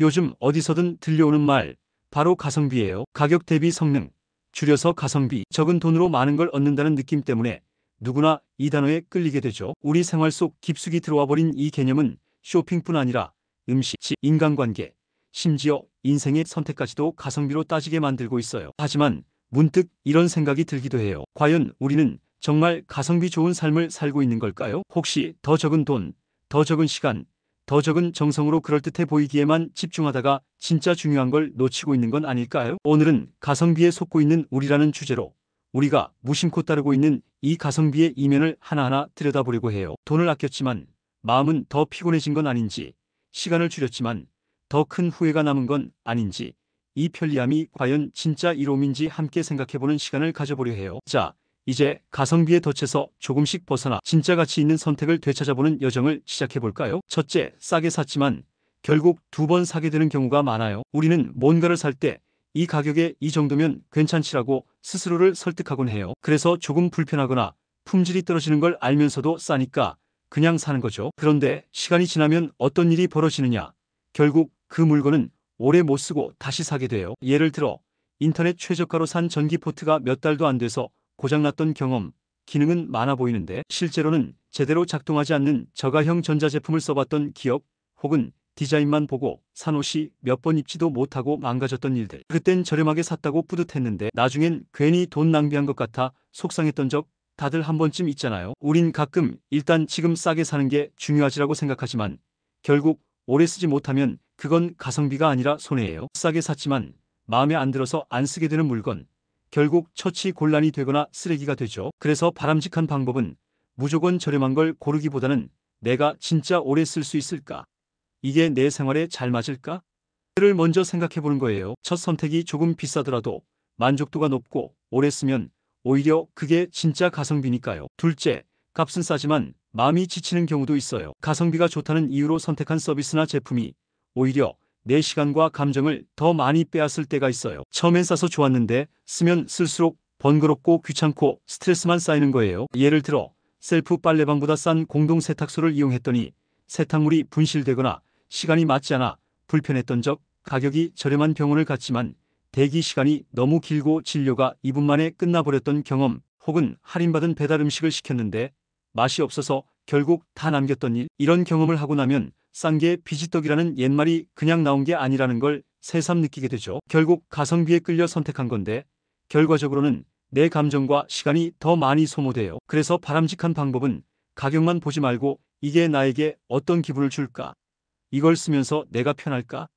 요즘 어디서든 들려오는 말, 바로 가성비예요. 가격 대비 성능, 줄여서 가성비. 적은 돈으로 많은 걸 얻는다는 느낌 때문에 누구나 이 단어에 끌리게 되죠. 우리 생활 속 깊숙이 들어와 버린 이 개념은 쇼핑뿐 아니라 음식, 집, 인간관계, 심지어 인생의 선택까지도 가성비로 따지게 만들고 있어요. 하지만 문득 이런 생각이 들기도 해요. 과연 우리는 정말 가성비 좋은 삶을 살고 있는 걸까요? 혹시 더 적은 돈, 더 적은 시간, 더 적은 정성으로 그럴듯해 보이기에만 집중하다가 진짜 중요한 걸 놓치고 있는 건 아닐까요? 오늘은 가성비에 속고 있는 우리라는 주제로 우리가 무심코 따르고 있는 이 가성비의 이면을 하나하나 들여다보려고 해요. 돈을 아꼈지만 마음은 더 피곤해진 건 아닌지, 시간을 줄였지만 더 큰 후회가 남은 건 아닌지, 이 편리함이 과연 진짜 이로움인지 함께 생각해보는 시간을 가져보려 해요. 자, 이제 가성비에 덫에서 조금씩 벗어나 진짜 가치 있는 선택을 되찾아보는 여정을 시작해볼까요? 첫째, 싸게 샀지만 결국 두 번 사게 되는 경우가 많아요. 우리는 뭔가를 살 때 이 가격에 이 정도면 괜찮지라고 스스로를 설득하곤 해요. 그래서 조금 불편하거나 품질이 떨어지는 걸 알면서도 싸니까 그냥 사는 거죠. 그런데 시간이 지나면 어떤 일이 벌어지느냐? 결국 그 물건은 오래 못 쓰고 다시 사게 돼요. 예를 들어 인터넷 최저가로 산 전기포트가 몇 달도 안 돼서 고장났던 경험, 기능은 많아 보이는데 실제로는 제대로 작동하지 않는 저가형 전자제품을 써봤던 기억, 혹은 디자인만 보고 산 옷이 몇 번 입지도 못하고 망가졌던 일들. 그땐 저렴하게 샀다고 뿌듯했는데 나중엔 괜히 돈 낭비한 것 같아 속상했던 적 다들 한 번쯤 있잖아요. 우린 가끔 일단 지금 싸게 사는 게 중요하지라고 생각하지만 결국 오래 쓰지 못하면 그건 가성비가 아니라 손해예요. 싸게 샀지만 마음에 안 들어서 안 쓰게 되는 물건, 결국 처치 곤란이 되거나 쓰레기가 되죠. 그래서 바람직한 방법은 무조건 저렴한 걸 고르기보다는 내가 진짜 오래 쓸 수 있을까? 이게 내 생활에 잘 맞을까? 를 먼저 생각해 보는 거예요. 첫 선택이 조금 비싸더라도 만족도가 높고 오래 쓰면 오히려 그게 진짜 가성비니까요. 둘째, 값은 싸지만 마음이 지치는 경우도 있어요. 가성비가 좋다는 이유로 선택한 서비스나 제품이 오히려 내 시간과 감정을 더 많이 빼앗을 때가 있어요. 처음엔 싸서 좋았는데 쓰면 쓸수록 번거롭고 귀찮고 스트레스만 쌓이는 거예요. 예를 들어 셀프 빨래방보다 싼 공동 세탁소를 이용했더니 세탁물이 분실되거나 시간이 맞지 않아 불편했던 적, 가격이 저렴한 병원을 갔지만 대기 시간이 너무 길고 진료가 2분 만에 끝나버렸던 경험, 혹은 할인받은 배달 음식을 시켰는데 맛이 없어서 결국 다 남겼던 일. 이런 경험을 하고 나면 싼 게 비지떡이라는 옛말이 그냥 나온 게 아니라는 걸 새삼 느끼게 되죠. 결국 가성비에 끌려 선택한 건데 결과적으로는 내 감정과 시간이 더 많이 소모돼요. 그래서 바람직한 방법은 가격만 보지 말고 이게 나에게 어떤 기분을 줄까? 이걸 쓰면서 내가 편할까?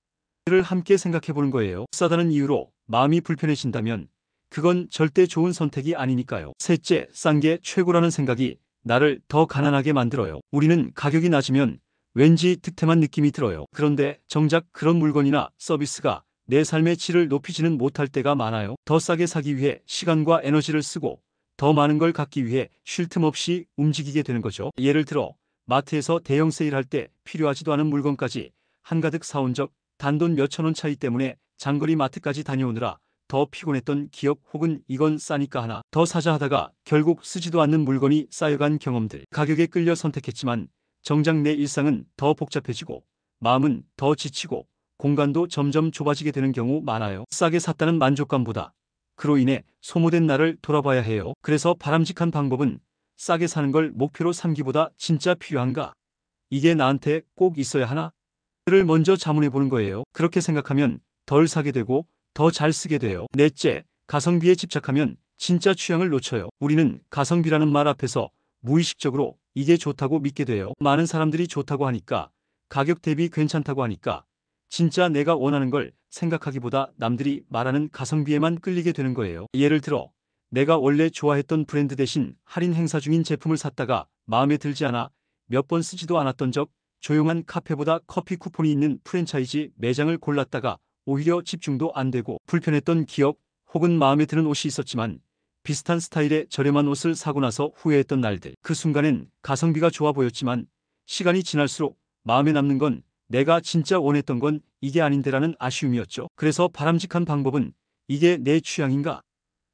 를 함께 생각해 보는 거예요. 싸다는 이유로 마음이 불편해진다면 그건 절대 좋은 선택이 아니니까요. 셋째, 싼 게 최고라는 생각이 나를 더 가난하게 만들어요. 우리는 가격이 낮으면 왠지 득템한 느낌이 들어요. 그런데 정작 그런 물건이나 서비스가 내 삶의 질을 높이지는 못할 때가 많아요. 더 싸게 사기 위해 시간과 에너지를 쓰고 더 많은 걸 갖기 위해 쉴 틈 없이 움직이게 되는 거죠. 예를 들어 마트에서 대형 세일할 때 필요하지도 않은 물건까지 한가득 사온 적, 단돈 몇천 원 차이 때문에 장거리 마트까지 다녀오느라 더 피곤했던 기억, 혹은 이건 싸니까 하나 더 사자 하다가 결국 쓰지도 않는 물건이 쌓여간 경험들. 가격에 끌려 선택했지만 정작 내 일상은 더 복잡해지고 마음은 더 지치고 공간도 점점 좁아지게 되는 경우 많아요. 싸게 샀다는 만족감보다 그로 인해 소모된 나를 돌아봐야 해요. 그래서 바람직한 방법은 싸게 사는 걸 목표로 삼기보다 진짜 필요한가? 이게 나한테 꼭 있어야 하나? 를 먼저 자문해 보는 거예요. 그렇게 생각하면 덜 사게 되고 더 잘 쓰게 돼요. 넷째, 가성비에 집착하면 진짜 취향을 놓쳐요. 우리는 가성비라는 말 앞에서 무의식적으로 이게 좋다고 믿게 돼요. 많은 사람들이 좋다고 하니까, 가격 대비 괜찮다고 하니까 진짜 내가 원하는 걸 생각하기보다 남들이 말하는 가성비에만 끌리게 되는 거예요. 예를 들어 내가 원래 좋아했던 브랜드 대신 할인 행사 중인 제품을 샀다가 마음에 들지 않아 몇 번 쓰지도 않았던 적, 조용한 카페보다 커피 쿠폰이 있는 프랜차이즈 매장을 골랐다가 오히려 집중도 안 되고 불편했던 기억, 혹은 마음에 드는 옷이 있었지만 비슷한 스타일의 저렴한 옷을 사고 나서 후회했던 날들. 그 순간엔 가성비가 좋아 보였지만 시간이 지날수록 마음에 남는 건 내가 진짜 원했던 건 이게 아닌데라는 아쉬움이었죠. 그래서 바람직한 방법은 이게 내 취향인가?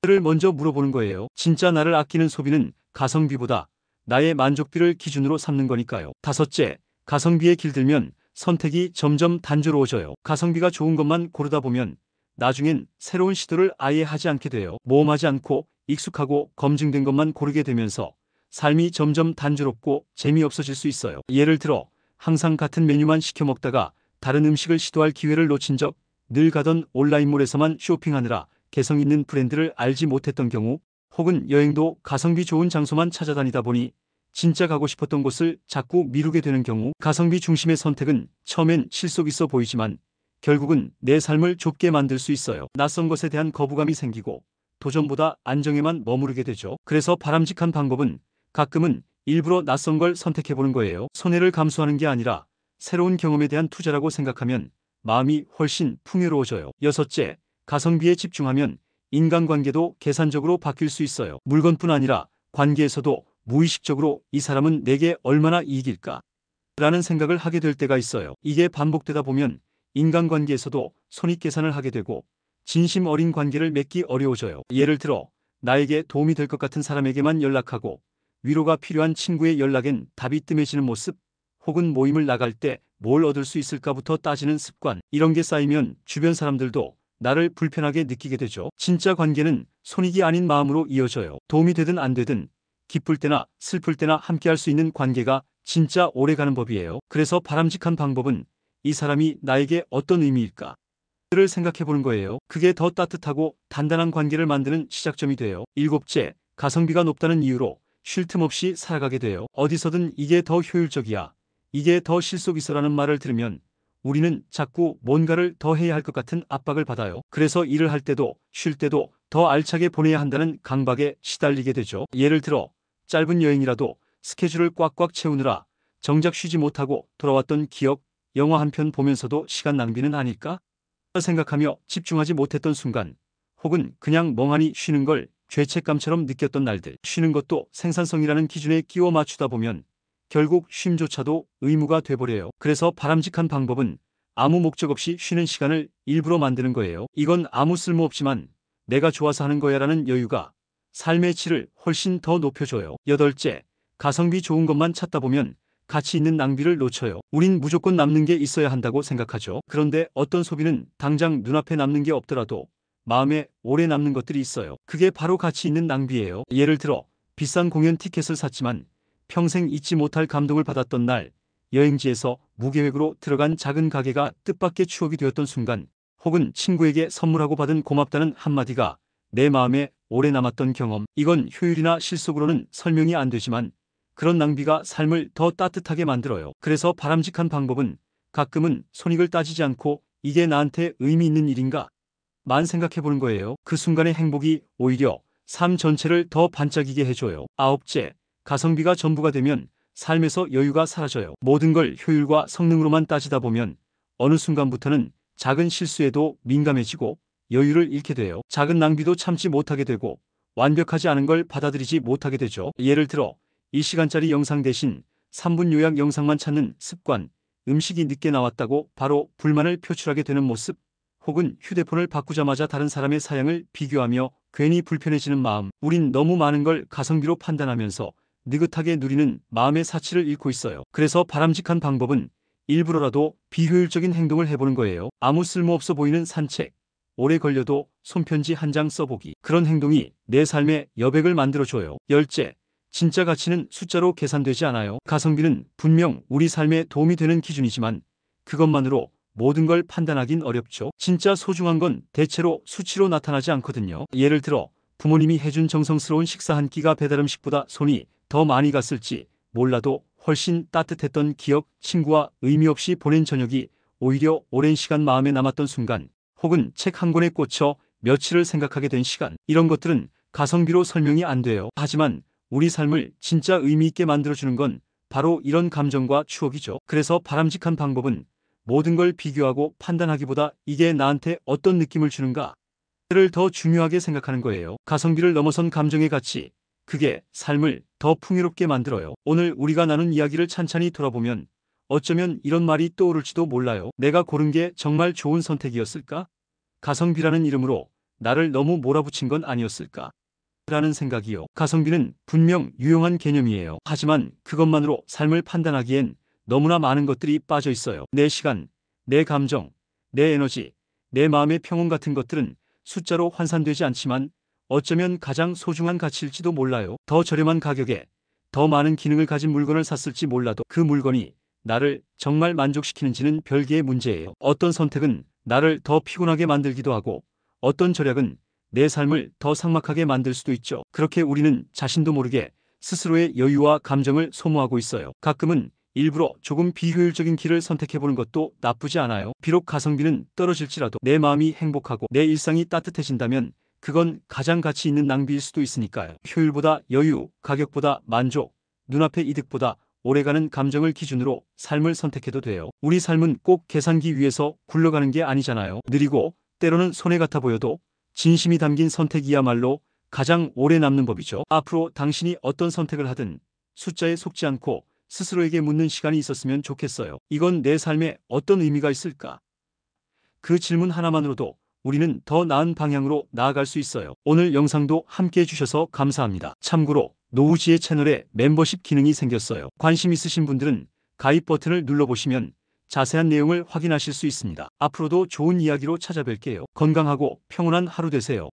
를 먼저 물어보는 거예요. 진짜 나를 아끼는 소비는 가성비보다 나의 만족비를 기준으로 삼는 거니까요. 다섯째, 가성비에 길들면 선택이 점점 단조로워져요. 가성비가 좋은 것만 고르다 보면 나중엔 새로운 시도를 아예 하지 않게 돼요. 모험하지 않고 익숙하고 검증된 것만 고르게 되면서 삶이 점점 단조롭고 재미없어질 수 있어요. 예를 들어 항상 같은 메뉴만 시켜 먹다가 다른 음식을 시도할 기회를 놓친 적, 늘 가던 온라인몰에서만 쇼핑하느라 개성 있는 브랜드를 알지 못했던 경우, 혹은 여행도 가성비 좋은 장소만 찾아다니다 보니 진짜 가고 싶었던 곳을 자꾸 미루게 되는 경우, 가성비 중심의 선택은 처음엔 실속 있어 보이지만 결국은 내 삶을 좁게 만들 수 있어요. 낯선 것에 대한 거부감이 생기고 도전보다 안정에만 머무르게 되죠. 그래서 바람직한 방법은 가끔은 일부러 낯선 걸 선택해보는 거예요. 손해를 감수하는 게 아니라 새로운 경험에 대한 투자라고 생각하면 마음이 훨씬 풍요로워져요. 여섯째, 가성비에 집중하면 인간관계도 계산적으로 바뀔 수 있어요. 물건뿐 아니라 관계에서도 무의식적으로 이 사람은 내게 얼마나 이익일까? 라는 생각을 하게 될 때가 있어요. 이게 반복되다 보면 인간관계에서도 손익계산을 하게 되고 진심 어린 관계를 맺기 어려워져요. 예를 들어 나에게 도움이 될 것 같은 사람에게만 연락하고 위로가 필요한 친구의 연락엔 답이 뜸해지는 모습, 혹은 모임을 나갈 때 뭘 얻을 수 있을까부터 따지는 습관, 이런 게 쌓이면 주변 사람들도 나를 불편하게 느끼게 되죠. 진짜 관계는 손익이 아닌 마음으로 이어져요. 도움이 되든 안 되든 기쁠 때나 슬플 때나 함께할 수 있는 관계가 진짜 오래가는 법이에요. 그래서 바람직한 방법은 이 사람이 나에게 어떤 의미일까? 를 생각해보는 거예요. 그게 더 따뜻하고 단단한 관계를 만드는 시작점이 돼요. 일곱째, 가성비가 높다는 이유로 쉴 틈 없이 살아가게 돼요. 어디서든 이게 더 효율적이야, 이게 더 실속 있어라는 말을 들으면 우리는 자꾸 뭔가를 더 해야 할 것 같은 압박을 받아요. 그래서 일을 할 때도 쉴 때도 더 알차게 보내야 한다는 강박에 시달리게 되죠. 예를 들어 짧은 여행이라도 스케줄을 꽉꽉 채우느라 정작 쉬지 못하고 돌아왔던 기억, 영화 한 편 보면서도 시간 낭비는 아닐까? 생각하며 집중하지 못했던 순간, 혹은 그냥 멍하니 쉬는 걸 죄책감처럼 느꼈던 날들, 쉬는 것도 생산성이라는 기준에 끼워 맞추다 보면 결국 쉼조차도 의무가 돼버려요. 그래서 바람직한 방법은 아무 목적 없이 쉬는 시간을 일부러 만드는 거예요. 이건 아무 쓸모 없지만 내가 좋아서 하는 거야 라는 여유가 삶의 질을 훨씬 더 높여줘요. 여덟째, 가성비 좋은 것만 찾다 보면 가치 있는 낭비를 놓쳐요. 우린 무조건 남는 게 있어야 한다고 생각하죠. 그런데 어떤 소비는 당장 눈앞에 남는 게 없더라도 마음에 오래 남는 것들이 있어요. 그게 바로 가치 있는 낭비예요. 예를 들어 비싼 공연 티켓을 샀지만 평생 잊지 못할 감동을 받았던 날, 여행지에서 무계획으로 들어간 작은 가게가 뜻밖의 추억이 되었던 순간, 혹은 친구에게 선물하고 받은 고맙다는 한마디가 내 마음에 오래 남았던 경험. 이건 효율이나 실속으로는 설명이 안 되지만 그런 낭비가 삶을 더 따뜻하게 만들어요. 그래서 바람직한 방법은 가끔은 손익을 따지지 않고 이게 나한테 의미 있는 일인가? 만 생각해보는 거예요. 그 순간의 행복이 오히려 삶 전체를 더 반짝이게 해줘요. 아홉째, 가성비가 전부가 되면 삶에서 여유가 사라져요. 모든 걸 효율과 성능으로만 따지다 보면 어느 순간부터는 작은 실수에도 민감해지고 여유를 잃게 돼요. 작은 낭비도 참지 못하게 되고 완벽하지 않은 걸 받아들이지 못하게 되죠. 예를 들어 1시간짜리 영상 대신 3분 요약 영상만 찾는 습관, 음식이 늦게 나왔다고 바로 불만을 표출하게 되는 모습, 혹은 휴대폰을 바꾸자마자 다른 사람의 사양을 비교하며 괜히 불편해지는 마음. 우린 너무 많은 걸 가성비로 판단하면서 느긋하게 누리는 마음의 사치를 잃고 있어요. 그래서 바람직한 방법은 일부러라도 비효율적인 행동을 해보는 거예요. 아무 쓸모없어 보이는 산책, 오래 걸려도 손편지 한 장 써보기. 그런 행동이 내 삶에 여백을 만들어줘요. 열째, 진짜 가치는 숫자로 계산되지 않아요. 가성비는 분명 우리 삶에 도움이 되는 기준이지만 그것만으로 모든 걸 판단하긴 어렵죠. 진짜 소중한 건 대체로 수치로 나타나지 않거든요. 예를 들어 부모님이 해준 정성스러운 식사 한 끼가 배달음식보다 손이 더 많이 갔을지 몰라도 훨씬 따뜻했던 기억, 친구와 의미 없이 보낸 저녁이 오히려 오랜 시간 마음에 남았던 순간, 혹은 책 한 권에 꽂혀 며칠을 생각하게 된 시간, 이런 것들은 가성비로 설명이 안 돼요. 하지만 우리 삶을 진짜 의미 있게 만들어주는 건 바로 이런 감정과 추억이죠. 그래서 바람직한 방법은 모든 걸 비교하고 판단하기보다 이게 나한테 어떤 느낌을 주는가를 더 중요하게 생각하는 거예요. 가성비를 넘어선 감정의 가치, 그게 삶을 더 풍요롭게 만들어요. 오늘 우리가 나눈 이야기를 찬찬히 돌아보면 어쩌면 이런 말이 떠오를지도 몰라요. 내가 고른 게 정말 좋은 선택이었을까? 가성비라는 이름으로 나를 너무 몰아붙인 건 아니었을까? 라는 생각이요. 가성비는 분명 유용한 개념이에요. 하지만 그것만으로 삶을 판단하기엔 너무나 많은 것들이 빠져 있어요. 내 시간, 내 감정, 내 에너지, 내 마음의 평온 같은 것들은 숫자로 환산되지 않지만 어쩌면 가장 소중한 가치일지도 몰라요. 더 저렴한 가격에 더 많은 기능을 가진 물건을 샀을지 몰라도 그 물건이 나를 정말 만족시키는지는 별개의 문제예요. 어떤 선택은 나를 더 피곤하게 만들기도 하고 어떤 절약은 내 삶을 더 삭막하게 만들 수도 있죠. 그렇게 우리는 자신도 모르게 스스로의 여유와 감정을 소모하고 있어요. 가끔은 일부러 조금 비효율적인 길을 선택해보는 것도 나쁘지 않아요. 비록 가성비는 떨어질지라도 내 마음이 행복하고 내 일상이 따뜻해진다면 그건 가장 가치 있는 낭비일 수도 있으니까요. 효율보다 여유, 가격보다 만족, 눈앞의 이득보다 오래가는 감정을 기준으로 삶을 선택해도 돼요. 우리 삶은 꼭 계산기 위에서 굴러가는 게 아니잖아요. 느리고 때로는 손해 같아 보여도 진심이 담긴 선택이야말로 가장 오래 남는 법이죠. 앞으로 당신이 어떤 선택을 하든 숫자에 속지 않고 스스로에게 묻는 시간이 있었으면 좋겠어요. 이건 내 삶에 어떤 의미가 있을까? 그 질문 하나만으로도 우리는 더 나은 방향으로 나아갈 수 있어요. 오늘 영상도 함께 해주셔서 감사합니다. 참고로 노우지의 채널에 멤버십 기능이 생겼어요. 관심 있으신 분들은 가입 버튼을 눌러보시면 자세한 내용을 확인하실 수 있습니다. 앞으로도 좋은 이야기로 찾아뵐게요. 건강하고 평온한 하루 되세요.